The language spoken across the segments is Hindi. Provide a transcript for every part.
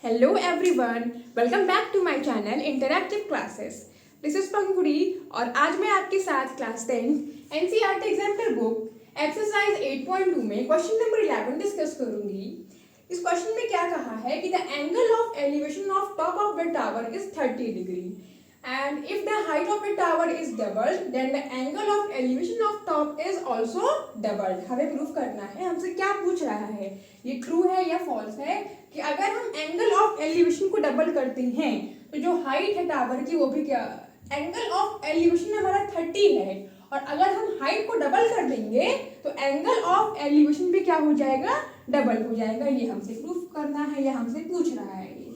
Hello everyone, welcome back to my channel Interactive Classes. This is Pankhuri और आज मैं आपके साथ class 10 NCERT example book exercise 8.2 में क्वेश्चन नंबर 11 डिस्कस करूंगी। इस क्वेश्चन में क्या कहा है कि the angle of elevation of top of the tower is 30 degree and if the height of a tower is doubled then the angle of elevation of top is also doubled। हमें प्रूफ करना है, हमसे क्या पूछ रहा है, ये ट्रू है या फॉल्स है कि अगर हम एंगल ऑफ एलिवेशन को डबल करते हैं तो जो हाइट है टावर की वो भी क्या, एंगल ऑफ एलिवेशन हमारा 30 है और अगर हम हाइट को डबल कर देंगे तो एंगल ऑफ एलिवेशन भी क्या हो जाएगा, डबल हो जाएगा। ये हमसे प्रूफ करना है या हमसे पूछ रहा है ये।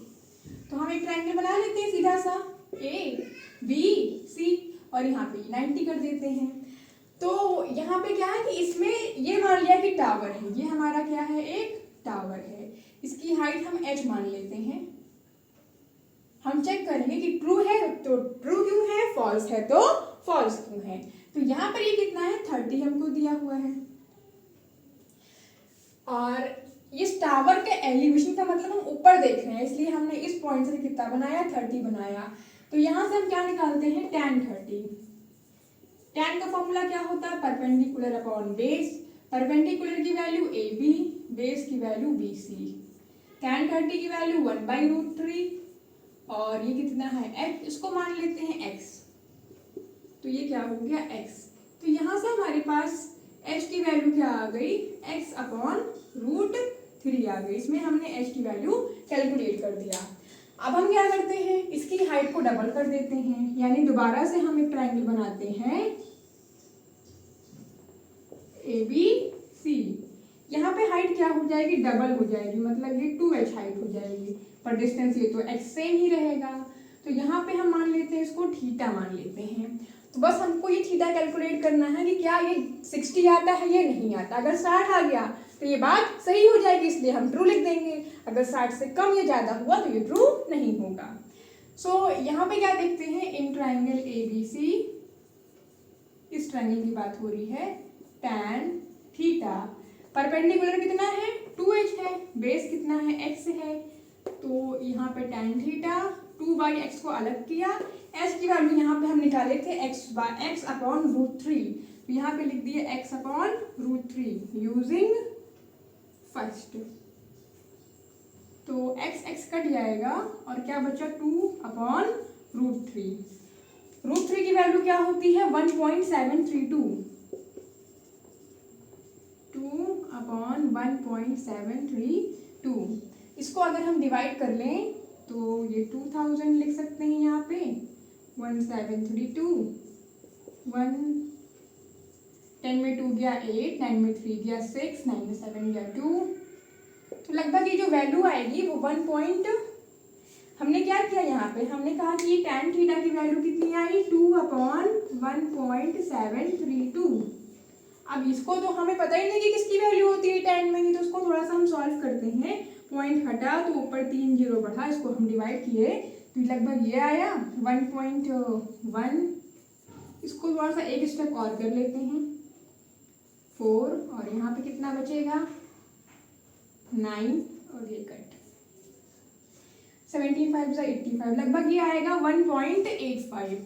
तो हम एक ट्रायंगल बना लेते हैं सीधा सा ए बी सी और यहाँ पे 90 कर देते हैं। तो यहाँ पे क्या है कि इसमें ये मान लिया कि टावर है, ये हमारा क्या है, एक टावर है, इसकी हाइट हम h मान लेते हैं। हम चेक करेंगे कि ट्रू है तो ट्रू क्यों है, फॉल्स है तो फॉल्स क्यों है। तो यहाँ पर ये कितना है, 30 हमको दिया हुआ है और इस टावर के एलिवेशन का मतलब हम ऊपर देख रहे हैं, इसलिए हमने इस पॉइंट से कितना बनाया, 30 बनाया। तो यहाँ से हम क्या निकालते हैं, tan 30। tan का फॉर्मूला क्या होता है, परपेंडिकुलर अपॉन बेस। परपेंडिकुलर की वैल्यू AB, बेस की वैल्यू BC। tan 30 की वैल्यू 1/√3 और ये कितना है x, इसको मान लेते हैं x। तो ये क्या हो गया x। तो यहाँ से हमारे पास h की वैल्यू क्या आ गई, x/√3 आ गई। इसमें हमने h की वैल्यू कैलकुलेट कर दिया। अब हम क्या करते हैं, इसकी हाइट को डबल कर देते हैं, यानी दोबारा से हम एक ट्रायंगल बनाते हैं ABC। यहाँ पे हाइट क्या हो जाएगी, डबल हो जाएगी, मतलब ये 2h हाइट हो जाएगी, पर डिस्टेंस ये तो x सेम ही रहेगा। तो यहाँ पे हम मान लेते हैं इसको थीटा मान लेते हैं। तो बस हमको ये थीटा कैलकुलेट करना है कि क्या ये 60 आता है या नहीं आता। अगर 60 आ गया तो ये बात सही हो जाएगी, इसलिए हम ट्रू लिख देंगे। अगर 60 से कम या ज़्यादा हुआ तो ये ट्रू नहीं होगा। सो यहाँ पे क्या देखते हैं, इन ट्रायंगल ABC, इस ट्रायंगल की बात हो रही है, tan थीटा परपेंडिकुलर कितना है, 2h है, बेस कितना है, x है। तो यहाँ पे tan थीटा 2/x को अलग किया, h की वैल्यू यहाँ पे हम निकाले थे x/√3। तो यहाँ पे लिख दिए x/√3 यूजिंग फर्स्ट। तो x कट जाएगा और क्या बचा, 2/√3। √3 की वैल्यू क्या होती है, 1.732। 2/1.732। इसको अगर हम डिवाइड कर लें तो ये 2000 लिख सकते हैं यहाँ पे, 1732, 10 में 2 गया 8, 9 में 3 गया 6, 9 में 7 गया 2। तो लगभग ये जो वैल्यू आएगी वो हमने क्या किया यहाँ पे, हमने कहा कि ये tan थीटा की वैल्यू कितनी आई, 2/1.732। अब इसको तो हमें पता ही नहीं कि किसकी वैल्यू होती है tan में ही, तो उसको थोड़ा सा हम सॉल्व करते हैं। पॉइंट हटा तो ऊपर 3 जीरो बढ़ा, इसको हम डिवाइड किए तो लगभग ये आया 1.1। इसको थोड़ा सा एक स्टेप और कर लेते हैं, 4 और यहाँ पे कितना बचेगा, 9 और ये कट 17 5 85, लगभग ये आएगा 1.85।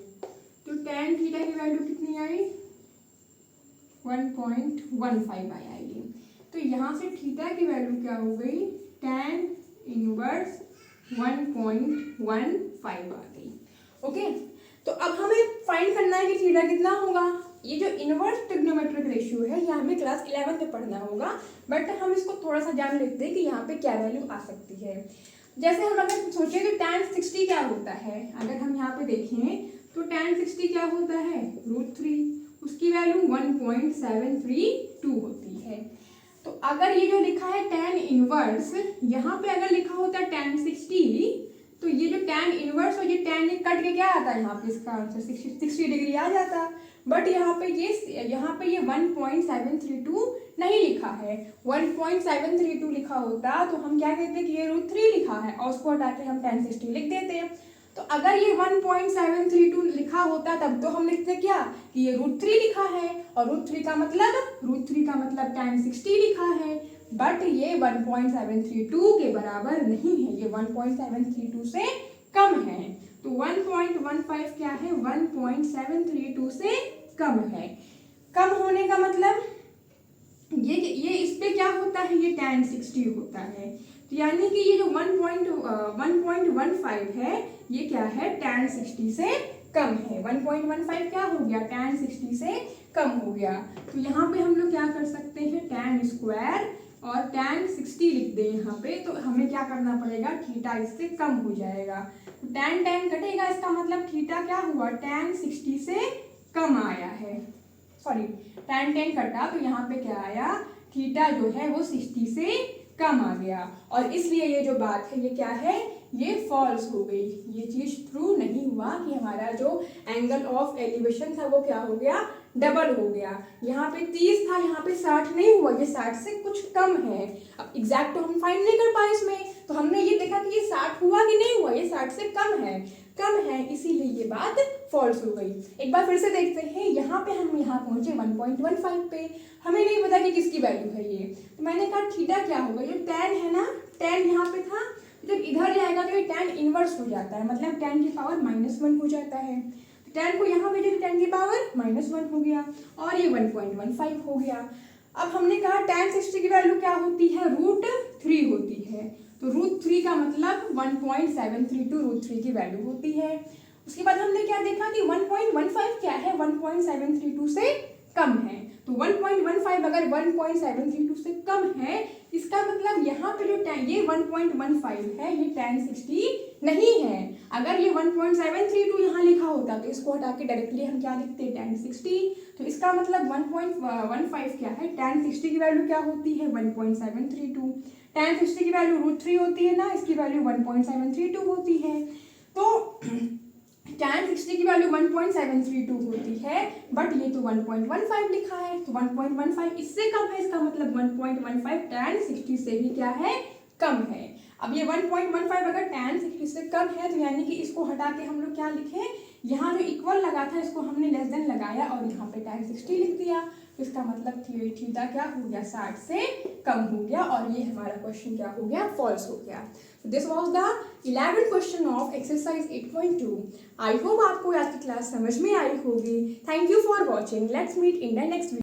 तो tan थीटा की वैल्यू कितनी आई, 1.15 आया ये। तो यहाँ से थीटा की वैल्यू क्या हो गई, tan इनवर्स 1.15 आ गई। ओके, तो अब हमें फाइंड करना है कि थीटा कितना होगा। ये जो इनवर्स ट्रिग्नोमेट्रिक रेशियो है ये हमें क्लास 11 में पढ़ना होगा, बट हम इसको थोड़ा सा जान लेते हैं कि यहाँ पे क्या वैल्यू आ सकती है। जैसे हम अगर सोचें कि tan 60 क्या होता है, अगर हम यहाँ पे देखें तो tan 60 क्या होता है, √3, उसकी वैल्यू 1.732 होती है। तो अगर ये जो लिखा है tan इनवर्स, यहाँ पे अगर लिखा होता है tan 60, तो ये जो tan इनवर्स और ये tan ये कट के क्या आता है, यहाँ पे इसका आंसर 60 डिग्री आ जाता। बट यहाँ पे ये 1.732 नहीं लिखा है। 1.732 लिखा होता तो हम क्या कहते हैं कि ये √3 लिखा है और उसको हटा के हम tan 60 लिख देते हैं। तो अगर ये 1.732 लिखा होता तब तो हम लिखते क्या कि ये √3 लिखा है, और √3 का मतलब tan 60 लिखा है। बट ये 1.732 के बराबर नहीं है, ये 1.732 से कम है। तो 1.15 क्या है, 1.732 से कम है। कम होने का मतलब ये इस पे क्या होता है, ये tan 60 होता है। तो यानी कि ये जो 1.15 है ये क्या है, tan 60 से कम है। 1.15 क्या हो गया, tan 60 से कम हो गया। तो यहाँ पे हम लोग क्या कर सकते हैं, tan स्क्वायर और tan 60 लिख दें यहाँ पे। तो हमें क्या करना पड़ेगा, थीटा इससे कम हो जाएगा। तो tan कटेगा, इसका मतलब थीटा क्या हुआ, tan 60 से कम आया है। सॉरी, tan कटा तो यहाँ पे क्या आया, थीटा जो है वो 60 से कम आ गया। और इसलिए ये जो बात है ये क्या है, ये फॉल्स हो गई। ये चीज ट्रू नहीं हुआ कि हमारा जो एंगल ऑफ एलिवेशन था वो क्या हो गया, डबल हो गया। यहाँ पे 30 था, यहाँ पे 60 नहीं हुआ, ये 60 से कुछ कम है। अब एग्जैक्ट तो हम फाइंड नहीं कर पाए इसमें, तो हमने ये देखा कि ये 60 हुआ कि नहीं हुआ, ये 60 से कम है, इसीलिए ये बात फॉल्स हो गई। एक बार फिर से देखते हैं, यहाँ पे हम यहाँ पहुंचे 1.15 पे, हमें नहीं पता कि किसकी वैल्यू है ये। तो मैंने कहा थीटा क्या होगा, ये tan है ना, tan यहाँ पे था, जब इधर जाएगा तो ये tan इनवर्स हो जाता है, मतलब tan की पावर -1 हो जाता है। तो tan को यहाँ भेजे तो tan की पावर -1 हो गया और ये 1.15 हो गया। अब हमने कहा tan 60 की वैल्यू क्या होती है, √3 होती है। तो √3 का मतलब 1.732 √3 की वैल्यू होती है। उसके बाद हमने क्या देखा कि 1.15 क्या है, 1.732 से कम है। तो 1.15 अगर 1.732 से कम है, इसका मतलब यहाँ पे जो ये 1.15 है ये tan 60 नहीं है। अगर ये 1.732 यहाँ लिखा होता तो इसको हटा के डायरेक्टली हम क्या लिखते, tan 60। तो इसका मतलब 1.15 क्या है, tan 60 की वैल्यू क्या होती है, 1.732। tan 60 की वैल्यू √3 होती है ना, इसकी वैल्यू 1.732 होती है। तो tan 60 की वैल्यू 1.732 होती है, बट ये तो 1.15 लिखा है। तो 1.15 इससे कम है, इसका मतलब 1.15 tan 60 से भी क्या है, कम है। अब ये 1.15 अगर tan 60 से कम है तो यानी कि इसको हटा के हम लोग क्या लिखे, यहाँ जो इक्वल लगा था इसको हमने लेस देन लगाया और यहाँ पे tan 60 लिख दिया। तो इसका मतलब थीटा क्या हो गया, 60 से कम हो गया और ये हमारा क्वेश्चन क्या हो गया, फॉल्स हो गया। This was the 11th question of exercise 8.2। I hope आपको आज की क्लास समझ में आई होगी। Thank you for watching. Let's meet in the next video.